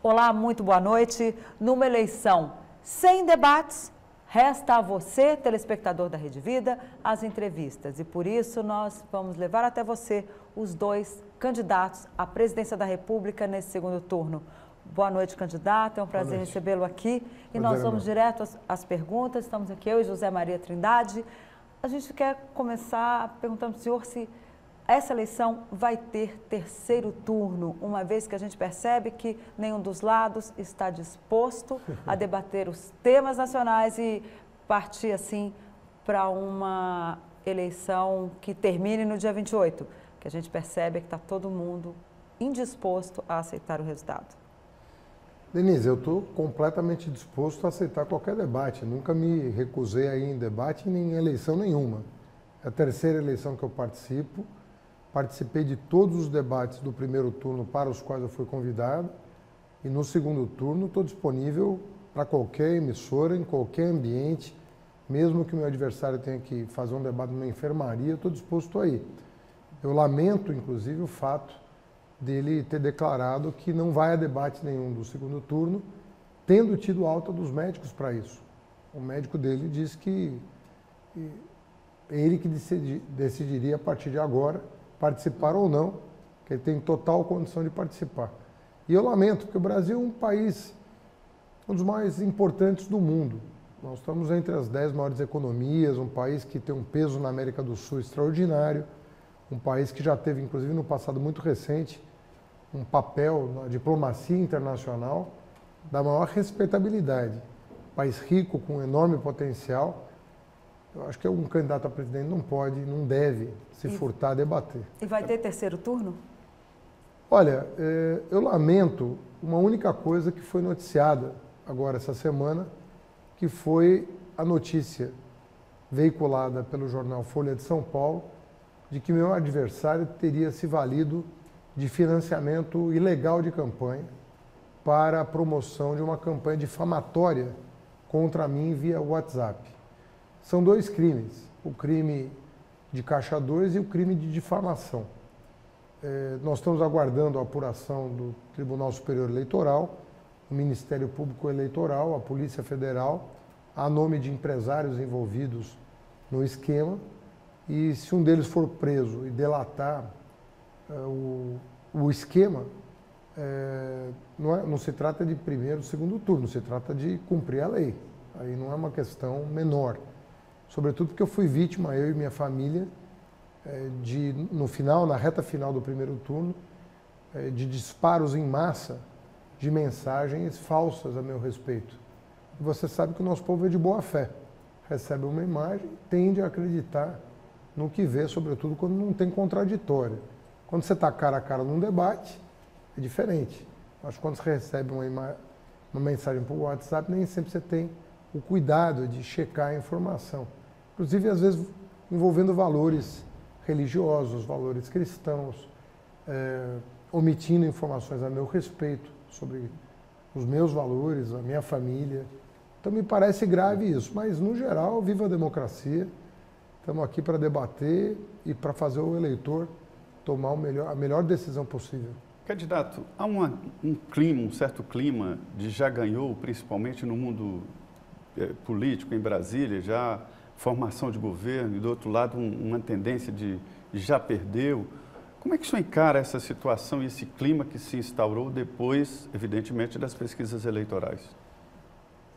Olá, muito boa noite. Numa eleição sem debates, resta a você, telespectador da Rede Vida, as entrevistas. E por isso nós vamos levar até você os dois candidatos à presidência da República nesse segundo turno. Boa noite, candidato. É um prazer recebê-lo aqui. E nós vamos direto às perguntas. Estamos aqui, eu e José Maria Trindade. A gente quer começar perguntando para o senhor se essa eleição vai ter terceiro turno, uma vez que a gente percebe que nenhum dos lados está disposto a debater os temas nacionais e partir, assim, para uma eleição que termine no dia 28, que a gente percebe que está todo mundo indisposto a aceitar o resultado. Denise, eu estou completamente disposto a aceitar qualquer debate. Nunca me recusei a ir em debate nem em eleição nenhuma. É a terceira eleição que eu participo. Participei de todos os debates do primeiro turno para os quais eu fui convidado. E no segundo turno estou disponível para qualquer emissora, em qualquer ambiente. Mesmo que o meu adversário tenha que fazer um debate numa enfermaria, eu estou disposto a ir. Eu lamento, inclusive, o fato dele ter declarado que não vai a debate nenhum do segundo turno, tendo tido alta dos médicos para isso. O médico dele diz que ele que decidiria a partir de agora participar ou não, que ele tem total condição de participar. E eu lamento, porque o Brasil é um país, um dos mais importantes do mundo. Nós estamos entre as 10 maiores economias, um país que tem um peso na América do Sul extraordinário, um país que já teve, inclusive no passado muito recente, um papel na diplomacia internacional da maior respeitabilidade. Um país rico, com um enorme potencial. Eu acho que um candidato a presidente não pode, não deve se furtar a debater. E vai ter terceiro turno? Olha, eu lamento uma única coisa que foi noticiada agora essa semana, que foi a notícia veiculada pelo jornal Folha de São Paulo, de que meu adversário teria se valido de financiamento ilegal de campanha para a promoção de uma campanha difamatória contra mim via WhatsApp. São dois crimes, o crime de Caixa 2 e o crime de difamação. Nós estamos aguardando a apuração do Tribunal Superior Eleitoral, o Ministério Público Eleitoral, a Polícia Federal, a nome de empresários envolvidos no esquema. E se um deles for preso e delatar o esquema, não se trata de primeiro ou segundo turno, se trata de cumprir a lei. Aí não é uma questão menor. Sobretudo porque eu fui vítima, eu e minha família, na reta final do primeiro turno, de disparos em massa de mensagens falsas a meu respeito. E você sabe que o nosso povo é de boa fé. Recebe uma imagem, tende a acreditar no que vê, sobretudo quando não tem contraditório. Quando você está cara a cara num debate, é diferente. Mas quando você recebe uma mensagem por WhatsApp, nem sempre você tem o cuidado de checar a informação. Inclusive, às vezes, envolvendo valores religiosos, valores cristãos, omitindo informações a meu respeito sobre os meus valores, a minha família. Então, me parece grave isso. Mas, no geral, viva a democracia. Estamos aqui para debater e para fazer o eleitor tomar a melhor decisão possível. Candidato, há um certo clima de já ganhou, principalmente no mundo político em Brasília, já formação de governo, e do outro lado uma tendência de já perdeu. Como é que o senhor encara essa situação e esse clima que se instaurou depois, evidentemente, das pesquisas eleitorais?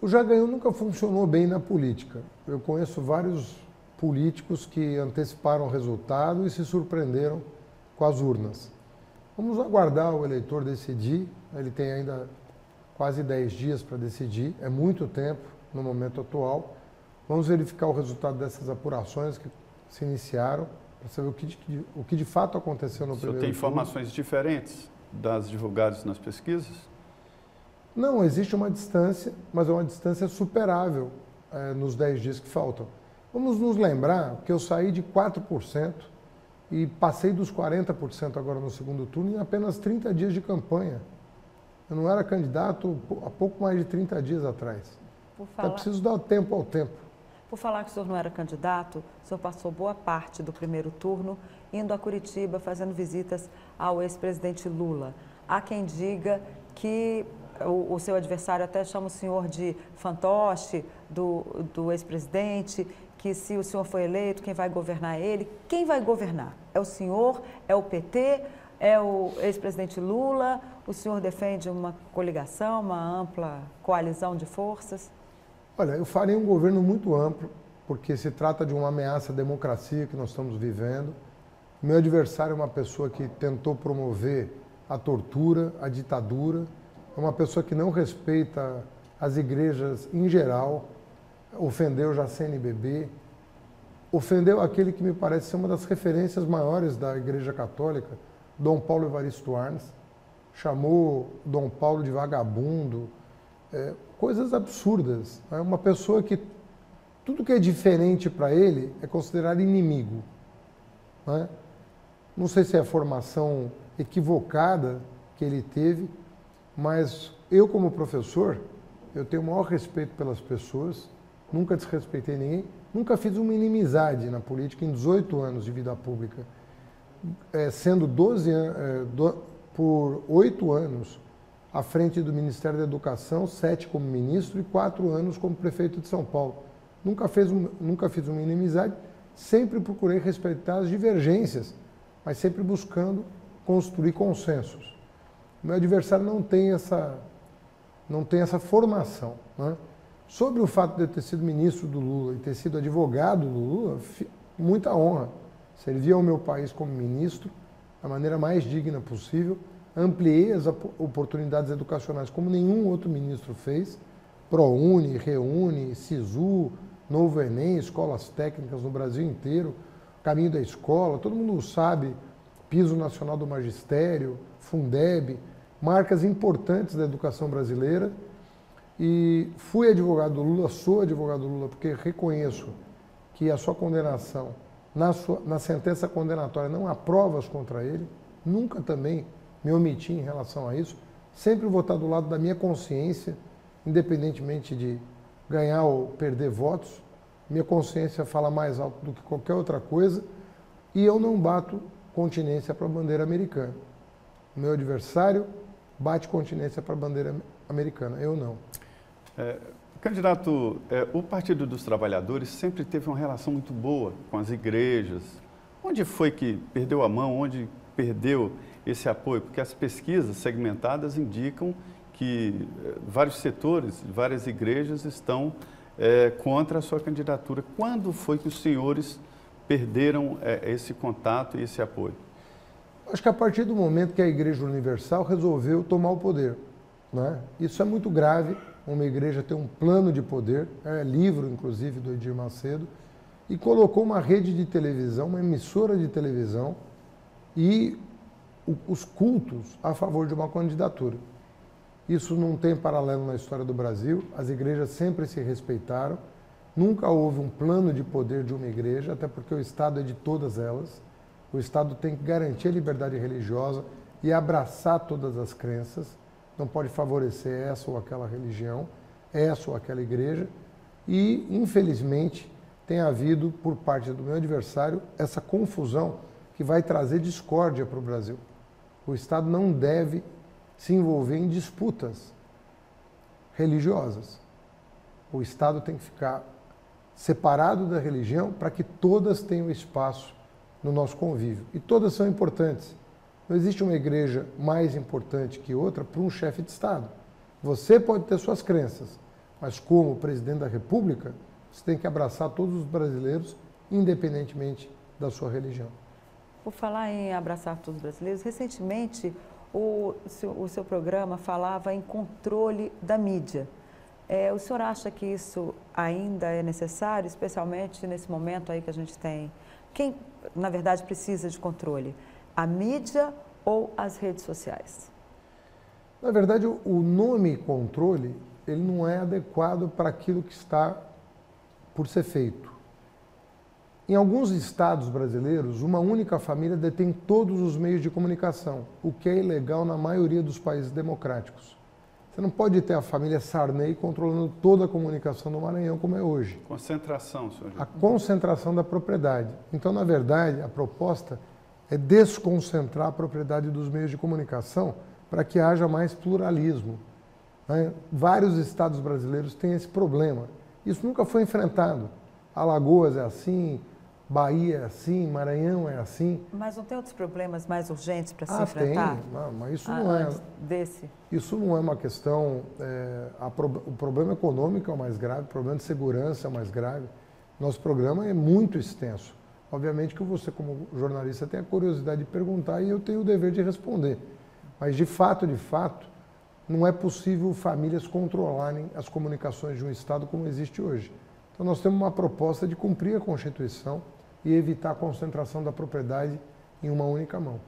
O já ganhou nunca funcionou bem na política. Eu conheço vários políticos que anteciparam o resultado e se surpreenderam com as urnas. Vamos aguardar o eleitor decidir, ele tem ainda quase 10 dias para decidir, é muito tempo no momento atual. Vamos verificar o resultado dessas apurações que se iniciaram, para saber o que de fato aconteceu no primeiro turno. Tem informações diferentes das divulgadas nas pesquisas? Não, existe uma distância, mas é uma distância superável nos 10 dias que faltam. Vamos nos lembrar que eu saí de 4% e passei dos 40% agora no segundo turno em apenas 30 dias de campanha. Eu não era candidato há pouco mais de 30 dias atrás. Então, preciso dar tempo ao tempo. Por falar que o senhor não era candidato, o senhor passou boa parte do primeiro turno indo a Curitiba, fazendo visitas ao ex-presidente Lula. Há quem diga que o seu adversário até chama o senhor de fantoche do ex-presidente, que se o senhor for eleito, quem vai governar é ele? Quem vai governar? É o senhor? É o PT? É o ex-presidente Lula? O senhor defende uma coligação, uma ampla coalizão de forças? Olha, eu farei um governo muito amplo, porque se trata de uma ameaça à democracia que nós estamos vivendo. Meu adversário é uma pessoa que tentou promover a tortura, a ditadura, é uma pessoa que não respeita as igrejas em geral, ofendeu já a CNBB, ofendeu aquele que me parece ser uma das referências maiores da Igreja Católica, Dom Paulo Evaristo Arnes, chamou Dom Paulo de vagabundo, coisas absurdas. É uma pessoa que tudo que é diferente para ele é considerado inimigo. Né? Não sei se é a formação equivocada que ele teve, mas eu, como professor, eu tenho o maior respeito pelas pessoas, nunca desrespeitei ninguém, nunca fiz uma inimizade na política em 18 anos de vida pública, sendo 12 anos, por 8 anos à frente do Ministério da Educação, 7 como ministro e 4 anos como prefeito de São Paulo. Nunca fiz uma inimizade, sempre procurei respeitar as divergências, mas sempre buscando construir consensos. O meu adversário não tem essa formação. Né? Sobre o fato de eu ter sido ministro do Lula e ter sido advogado do Lula, muita honra. Servi ao meu país como ministro da maneira mais digna possível, ampliei as oportunidades educacionais como nenhum outro ministro fez, ProUni, Reúne, Sisu, Novo Enem, escolas técnicas no Brasil inteiro, Caminho da Escola, todo mundo sabe, Piso Nacional do Magistério, Fundeb, marcas importantes da educação brasileira. E fui advogado do Lula, sou advogado do Lula, porque reconheço que a sua condenação, na sentença condenatória, não há provas contra ele, nunca também me omiti em relação a isso, sempre vou estar do lado da minha consciência, independentemente de ganhar ou perder votos, minha consciência fala mais alto do que qualquer outra coisa, e eu não bato continência para a bandeira americana. O meu adversário bate continência para a bandeira americana, eu não. Candidato, o Partido dos Trabalhadores sempre teve uma relação muito boa com as igrejas. Onde foi que perdeu a mão, onde perdeu esse apoio? Porque as pesquisas segmentadas indicam que vários setores, várias igrejas estão contra a sua candidatura. Quando foi que os senhores perderam esse contato e esse apoio? Acho que a partir do momento que a Igreja Universal resolveu tomar o poder. Né? Isso é muito grave, uma igreja ter um plano de poder, livro inclusive do Edir Macedo, e colocou uma rede de televisão, uma emissora de televisão e os cultos a favor de uma candidatura. Isso não tem paralelo na história do Brasil, as igrejas sempre se respeitaram, nunca houve um plano de poder de uma igreja, até porque o Estado é de todas elas, o Estado tem que garantir a liberdade religiosa e abraçar todas as crenças, não pode favorecer essa ou aquela religião, essa ou aquela igreja, e, infelizmente, tem havido, por parte do meu adversário, essa confusão que vai trazer discórdia para o Brasil. O Estado não deve se envolver em disputas religiosas. O Estado tem que ficar separado da religião para que todas tenham espaço no nosso convívio. E todas são importantes. Não existe uma igreja mais importante que outra para um chefe de Estado. Você pode ter suas crenças, mas como presidente da República, você tem que abraçar todos os brasileiros, independentemente da sua religião. Por falar em abraçar todos os brasileiros, recentemente o seu programa falava em controle da mídia. O senhor acha que isso ainda é necessário, especialmente nesse momento aí que a gente tem? Quem, na verdade, precisa de controle? A mídia ou as redes sociais? Na verdade, o nome controle, ele não é adequado para aquilo que está por ser feito. Em alguns estados brasileiros, uma única família detém todos os meios de comunicação, o que é ilegal na maioria dos países democráticos. Você não pode ter a família Sarney controlando toda a comunicação do Maranhão, como é hoje. Concentração, senhor. A concentração da propriedade. Então, na verdade, a proposta é desconcentrar a propriedade dos meios de comunicação para que haja mais pluralismo. né? Vários estados brasileiros têm esse problema. Isso nunca foi enfrentado. Alagoas é assim, Bahia é assim, Maranhão é assim. Mas não tem outros problemas mais urgentes para se enfrentar? Tem, mas isso não é. Desse? Isso não é uma questão. O problema econômico é o mais grave, o problema de segurança é o mais grave. Nosso programa é muito extenso. Obviamente que você, como jornalista, tem a curiosidade de perguntar e eu tenho o dever de responder. Mas, de fato, não é possível famílias controlarem as comunicações de um Estado como existe hoje. Então, nós temos uma proposta de cumprir a Constituição e evitar a concentração da propriedade em uma única mão.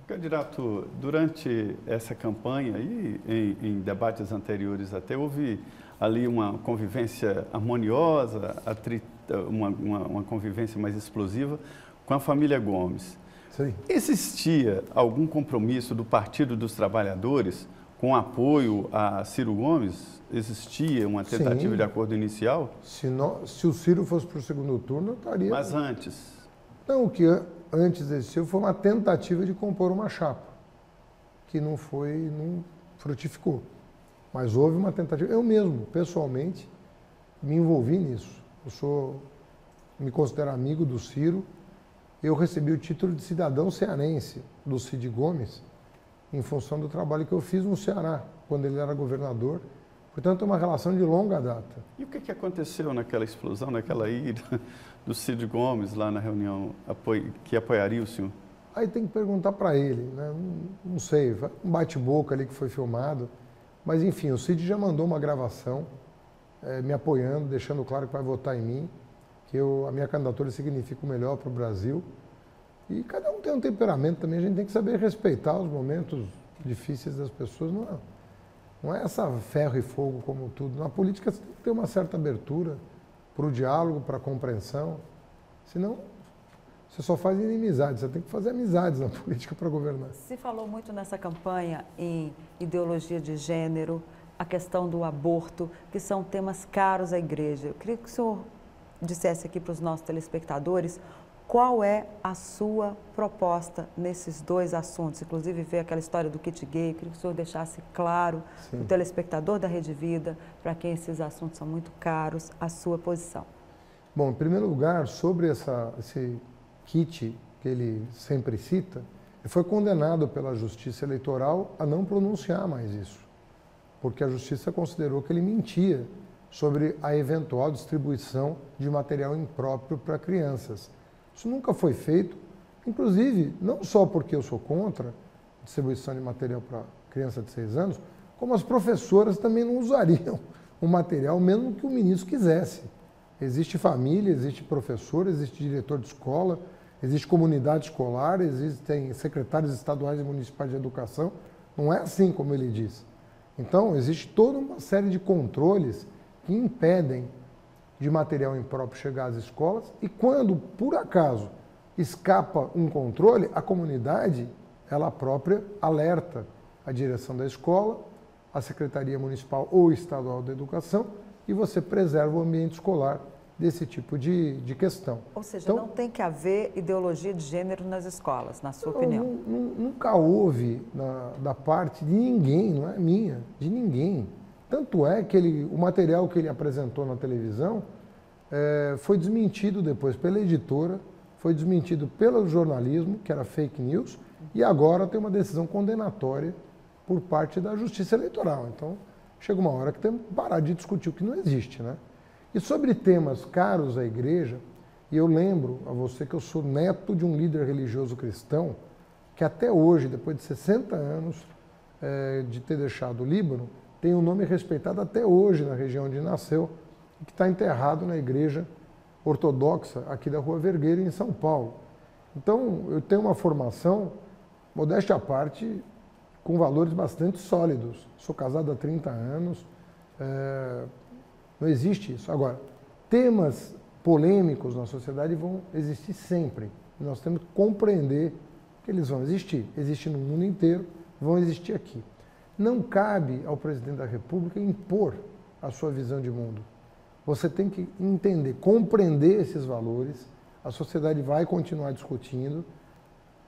Candidato, durante essa campanha e em debates anteriores até, houve ali uma convivência harmoniosa, uma convivência mais explosiva com a família Gomes. Sim. Existia algum compromisso do Partido dos Trabalhadores com apoio a Ciro Gomes? Existia uma tentativa Sim. de acordo inicial? Se o Ciro fosse para o segundo turno, eu estaria... Mas antes? Não, o que antes existiu foi uma tentativa de compor uma chapa, que não frutificou. Mas houve uma tentativa. Eu mesmo, pessoalmente, me envolvi nisso. Me considero amigo do Ciro. Eu recebi o título de cidadão cearense do Cid Gomes, em função do trabalho que eu fiz no Ceará, quando ele era governador. Portanto, é uma relação de longa data. E o que aconteceu naquela explosão, naquela ida do Cid Gomes lá na reunião que apoiaria o senhor? Aí tem que perguntar para ele, né? Não sei, um bate-boca ali que foi filmado. Mas, enfim, o Cid já mandou uma gravação me apoiando, deixando claro que vai votar em mim, que a minha candidatura significa o melhor para o Brasil. E cada um tem um temperamento também, a gente tem que saber respeitar os momentos difíceis das pessoas. Não é essa ferro e fogo como tudo. Na política você tem que ter uma certa abertura para o diálogo, para a compreensão. Senão, você só faz inimizades. Você tem que fazer amizades na política para governar. Se falou muito nessa campanha em ideologia de gênero, a questão do aborto, que são temas caros à igreja. Eu queria que o senhor dissesse aqui para os nossos telespectadores qual é a sua proposta nesses dois assuntos, inclusive ver aquela história do kit gay. Eu queria que o senhor deixasse claro para o telespectador da Rede Vida, para quem esses assuntos são muito caros, a sua posição. Bom, em primeiro lugar, sobre esse kit que ele sempre cita, ele foi condenado pela Justiça Eleitoral a não pronunciar mais isso, porque a Justiça considerou que ele mentia sobre a eventual distribuição de material impróprio para crianças. Isso nunca foi feito, inclusive, não só porque eu sou contra a distribuição de material para criança de 6 anos, como as professoras também não usariam o material, mesmo que o ministro quisesse. Existe família, existe professor, existe diretor de escola, existe comunidade escolar, existem secretários estaduais e municipais de educação. Não é assim como ele diz. Então, existe toda uma série de controles que impedem de material impróprio chegar às escolas e quando, por acaso, escapa um controle, a comunidade, ela própria, alerta a direção da escola, a Secretaria Municipal ou Estadual da Educação e você preserva o ambiente escolar desse tipo de questão. Ou seja, então, não tem que haver ideologia de gênero nas escolas, na sua opinião? Nunca houve da parte de ninguém, não é minha, de ninguém. Tanto é que o material que ele apresentou na televisão foi desmentido depois pela editora, foi desmentido pelo jornalismo, que era fake news, e agora tem uma decisão condenatória por parte da Justiça Eleitoral. Então, chega uma hora que temos que parar de discutir o que não existe, né? E sobre temas caros à igreja, e eu lembro a você que eu sou neto de um líder religioso cristão, que até hoje, depois de 60 anos de ter deixado o Líbano, tem um nome respeitado até hoje na região onde nasceu, e que está enterrado na igreja ortodoxa aqui da Rua Vergueira, em São Paulo. Então, eu tenho uma formação, modéstia à parte, com valores bastante sólidos. Sou casado há 30 anos, não existe isso. Agora, temas polêmicos na sociedade vão existir sempre. Nós temos que compreender que eles vão existir. Existem no mundo inteiro, vão existir aqui. Não cabe ao presidente da República impor a sua visão de mundo. Você tem que entender, compreender esses valores. A sociedade vai continuar discutindo,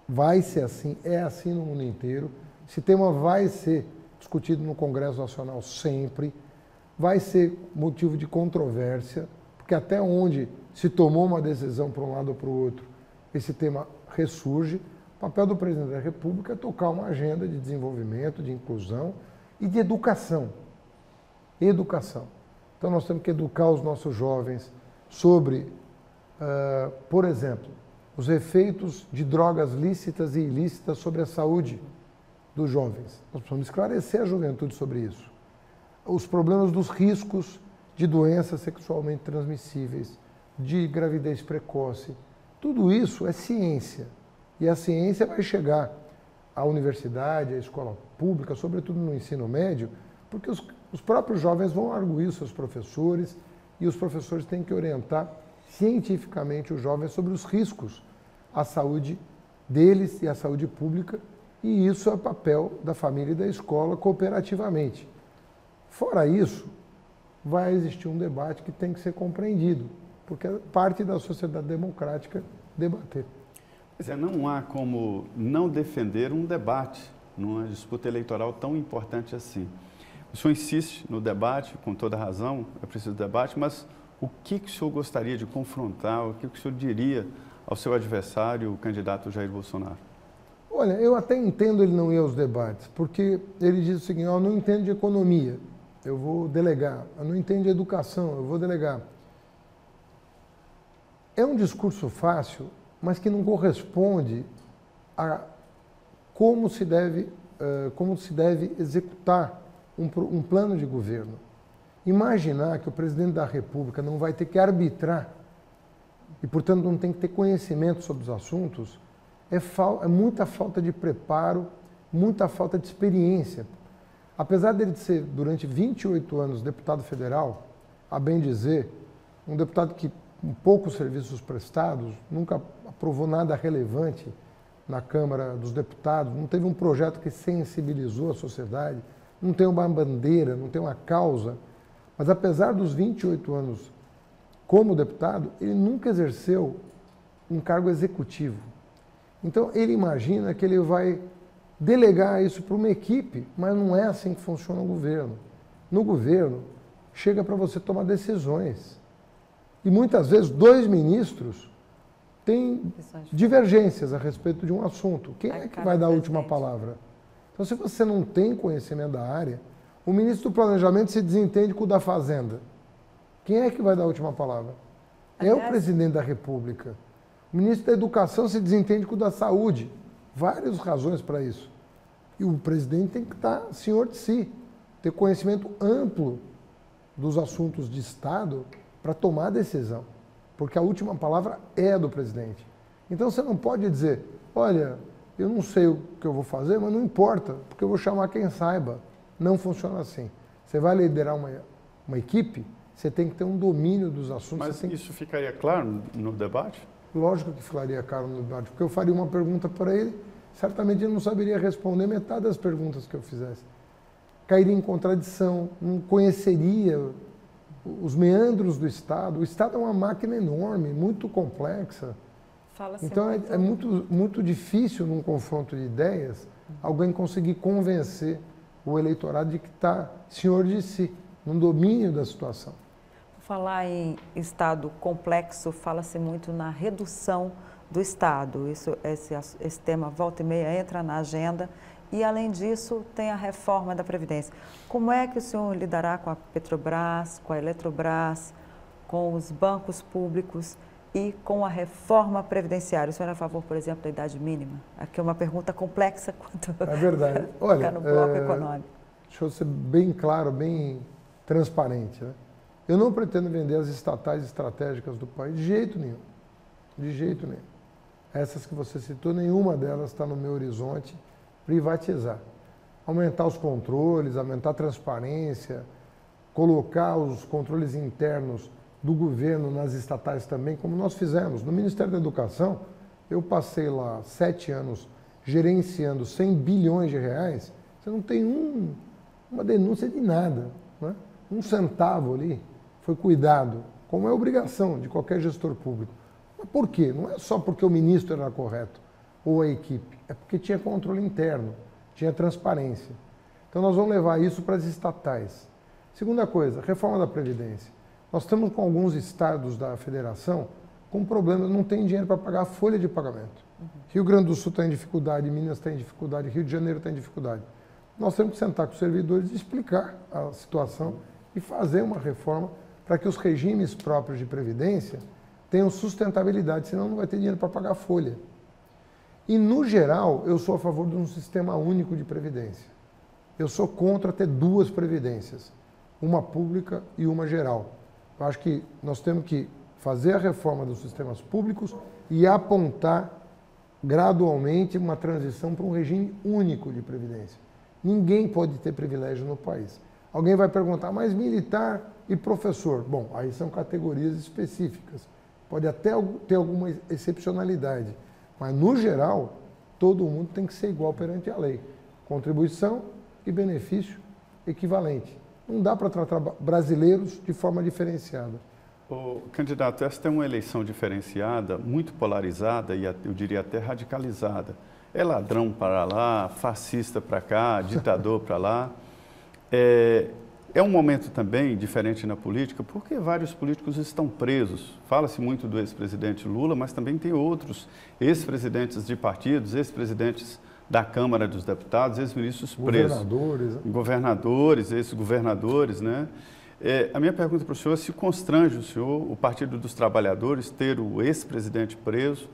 vai ser assim, é assim no mundo inteiro. Esse tema vai ser discutido no Congresso Nacional sempre, vai ser motivo de controvérsia, porque até onde se tomou uma decisão para um lado ou para o outro, esse tema ressurge. O papel do presidente da República é tocar uma agenda de desenvolvimento, de inclusão e de educação. Educação. Então nós temos que educar os nossos jovens sobre, por exemplo, os efeitos de drogas lícitas e ilícitas sobre a saúde dos jovens. Nós precisamos esclarecer a juventude sobre isso. Os problemas dos riscos de doenças sexualmente transmissíveis, de gravidez precoce. Tudo isso é ciência. E a ciência vai chegar à universidade, à escola pública, sobretudo no ensino médio, porque os próprios jovens vão arguir os seus professores e os professores têm que orientar cientificamente os jovens sobre os riscos à saúde deles e à saúde pública, e isso é papel da família e da escola cooperativamente. Fora isso, vai existir um debate que tem que ser compreendido, porque é parte da sociedade democrática debater. Pois é, não há como não defender um debate numa disputa eleitoral tão importante assim. O senhor insiste no debate, com toda razão, é preciso debate, mas o que o senhor gostaria de confrontar, o que o senhor diria ao seu adversário, o candidato Jair Bolsonaro? Olha, eu até entendo ele não ir aos debates, porque ele diz o seguinte: eu não entendo de economia, eu vou delegar. Eu não entendo de educação, eu vou delegar. É um discurso fácil, mas que não corresponde a como se deve executar um plano de governo. Imaginar que o presidente da República não vai ter que arbitrar e, portanto, não tem que ter conhecimento sobre os assuntos, é muita falta de preparo, muita falta de experiência. Apesar dele ser, durante 28 anos, deputado federal, a bem dizer, um deputado que, com poucos serviços prestados, nunca aprovou nada relevante na Câmara dos Deputados, não teve um projeto que sensibilizou a sociedade, não tem uma bandeira, não tem uma causa, mas apesar dos 28 anos como deputado, ele nunca exerceu um cargo executivo. Então, ele imagina que ele vai delegar isso para uma equipe, mas não é assim que funciona o governo. No governo, chega para você tomar decisões. E muitas vezes, dois ministros têm divergências a respeito de um assunto. Quem é que vai dar a última palavra? Então, se você não tem conhecimento da área, o ministro do Planejamento se desentende com o da Fazenda. Quem é que vai dar a última palavra? É o presidente da República. O ministro da Educação se desentende com o da Saúde. Várias razões para isso. E o presidente tem que estar senhor de si, ter conhecimento amplo dos assuntos de Estado para tomar a decisão. Porque a última palavra é do presidente. Então você não pode dizer, olha, eu não sei o que eu vou fazer, mas não importa, porque eu vou chamar quem saiba. Não funciona assim. Você vai liderar uma equipe, você tem que ter um domínio dos assuntos. Mas isso ficaria claro no debate? Lógico que ficaria claro no debate, porque eu faria uma pergunta para ele, certamente ele não saberia responder metade das perguntas que eu fizesse. Cairia em contradição, não conheceria os meandros do Estado. O Estado é uma máquina enorme, muito complexa. Então é muito difícil, num confronto de ideias, alguém conseguir convencer o eleitorado de que está senhor de si, no domínio da situação. Falar em Estado complexo, fala-se muito na redução do Estado. Esse tema, volta e meia, entra na agenda. E, além disso, tem a reforma da Previdência. Como é que o senhor lidará com a Petrobras, com a Eletrobras, com os bancos públicos e com a reforma previdenciária? O senhor é a favor, por exemplo, da idade mínima? Aqui é uma pergunta complexa quanto é verdade. Olha, no bloco econômico. Deixa eu ser bem claro, bem transparente, né? Eu não pretendo vender as estatais estratégicas do país de jeito nenhum. De jeito nenhum. Essas que você citou, nenhuma delas está no meu horizonte. Privatizar. Aumentar os controles, aumentar a transparência, colocar os controles internos do governo nas estatais também, como nós fizemos. No Ministério da Educação, eu passei lá 7 anos gerenciando 100 bilhões de reais, você não tem uma denúncia de nada, né? Um centavo ali foi cuidado, como é obrigação de qualquer gestor público. Mas por quê? Não é só porque o ministro era correto ou a equipe, é porque tinha controle interno, tinha transparência. Então nós vamos levar isso para as estatais. Segunda coisa, reforma da Previdência. Nós estamos com alguns estados da federação com problemas, não tem dinheiro para pagar a folha de pagamento. Rio Grande do Sul está em dificuldade, Minas está em dificuldade, Rio de Janeiro está em dificuldade. Nós temos que sentar com os servidores e explicar a situação e fazer uma reforma para que os regimes próprios de previdência tenham sustentabilidade, senão não vai ter dinheiro para pagar a folha. E, no geral, eu sou a favor de um sistema único de previdência. Eu sou contra ter duas previdências, uma pública e uma geral. Eu acho que nós temos que fazer a reforma dos sistemas públicos e apontar gradualmente uma transição para um regime único de previdência. Ninguém pode ter privilégio no país. Alguém vai perguntar, mas militar e professor? Bom, aí são categorias específicas. Pode até ter alguma excepcionalidade, mas, no geral, todo mundo tem que ser igual perante a lei. Contribuição e benefício equivalente. Não dá para tratar brasileiros de forma diferenciada. O candidato, esta é uma eleição diferenciada, muito polarizada e eu diria até radicalizada. É ladrão para lá, fascista para cá, ditador para lá. É um momento também diferente na política, porque vários políticos estão presos. Fala-se muito do ex-presidente Lula, mas também tem outros ex-presidentes de partidos, ex-presidentes da Câmara dos Deputados, ex-ministros presos. Governadores, ex-governadores, né? A minha pergunta para o senhor é se constrange o senhor, o Partido dos Trabalhadores, ter o ex-presidente preso,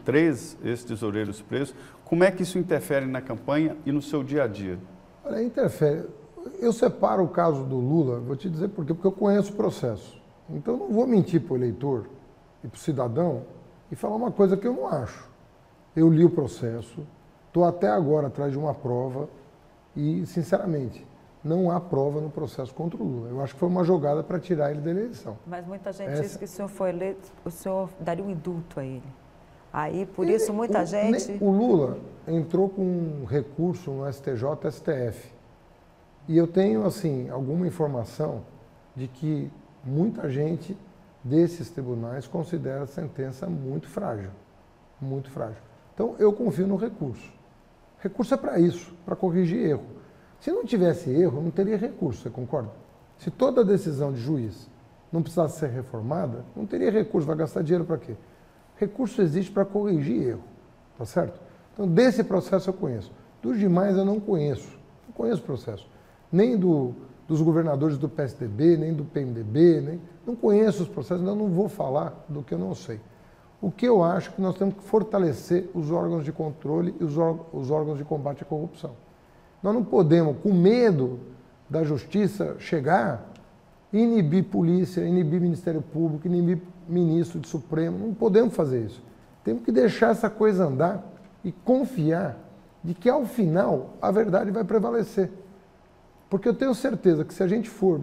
três ex-tesoureiros presos. Como é que isso interfere na campanha e no seu dia a dia? Olha, interfere. Eu separo o caso do Lula, vou te dizer por quê, porque eu conheço o processo. Então, eu não vou mentir para o eleitor e para o cidadão e falar uma coisa que eu não acho. Eu li o processo, estou até agora atrás de uma prova e, sinceramente, não há prova no processo contra o Lula. Eu acho que foi uma jogada para tirar ele da eleição. Mas muita gente diz que o senhor foi eleito, o senhor daria um indulto a ele. Aí, por isso, muita gente... O Lula entrou com um recurso no STJ-STF. E eu tenho, assim, alguma informação de que muita gente desses tribunais considera a sentença muito frágil. Muito frágil. Então, eu confio no recurso. Recurso é para isso, para corrigir erro. Se não tivesse erro, não teria recurso, você concorda? Se toda decisão de juiz não precisasse ser reformada, não teria recurso, vai gastar dinheiro para quê? Recurso existe para corrigir erro, tá certo? Então, desse processo eu conheço. Dos demais eu não conheço o processo. Nem dos governadores do PSDB, nem do PMDB, não conheço os processos, então não vou falar do que eu não sei. O que eu acho que nós temos que fortalecer os órgãos de controle e os órgãos de combate à corrupção. Nós não podemos, com medo da justiça chegar, inibir polícia, inibir Ministério Público, inibir ministro de Supremo. Não podemos fazer isso. Temos que deixar essa coisa andar e confiar de que, ao final, a verdade vai prevalecer. Porque eu tenho certeza que, se a gente for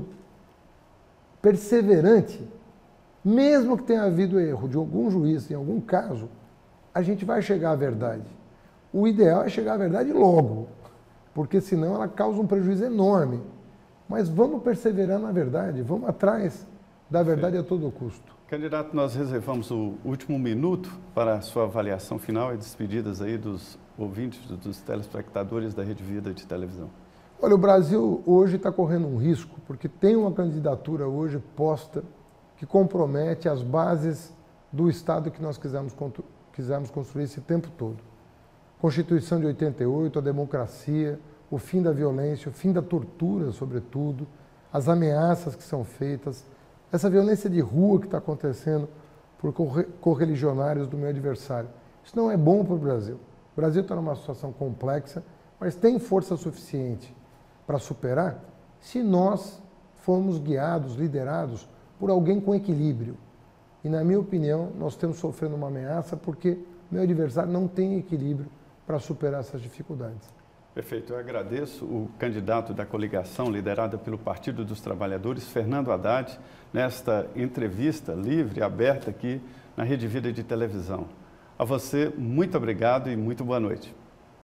perseverante, mesmo que tenha havido erro de algum juiz em algum caso, a gente vai chegar à verdade. O ideal é chegar à verdade logo, porque senão ela causa um prejuízo enorme. Mas vamos perseverar na verdade, vamos atrás da verdade a todo custo. Candidato, nós reservamos o último minuto para a sua avaliação final e despedidas aí dos ouvintes, dos telespectadores da Rede Vida de televisão. Olha, o Brasil hoje está correndo um risco, porque tem uma candidatura hoje posta que compromete as bases do Estado que nós quisemos construir esse tempo todo. Constituição de 88, a democracia, o fim da violência, o fim da tortura, sobretudo, as ameaças que são feitas, essa violência de rua que está acontecendo por correligionários do meu adversário. Isso não é bom para o Brasil. O Brasil está numa situação complexa, mas tem força suficiente para superar se nós formos guiados, liderados por alguém com equilíbrio. E, na minha opinião, nós estamos sofrendo uma ameaça porque meu adversário não tem equilíbrio para superar essas dificuldades. Perfeito. Eu agradeço o candidato da coligação liderada pelo Partido dos Trabalhadores, Fernando Haddad, nesta entrevista livre, aberta aqui na Rede Vida de televisão. A você, muito obrigado e muito boa noite.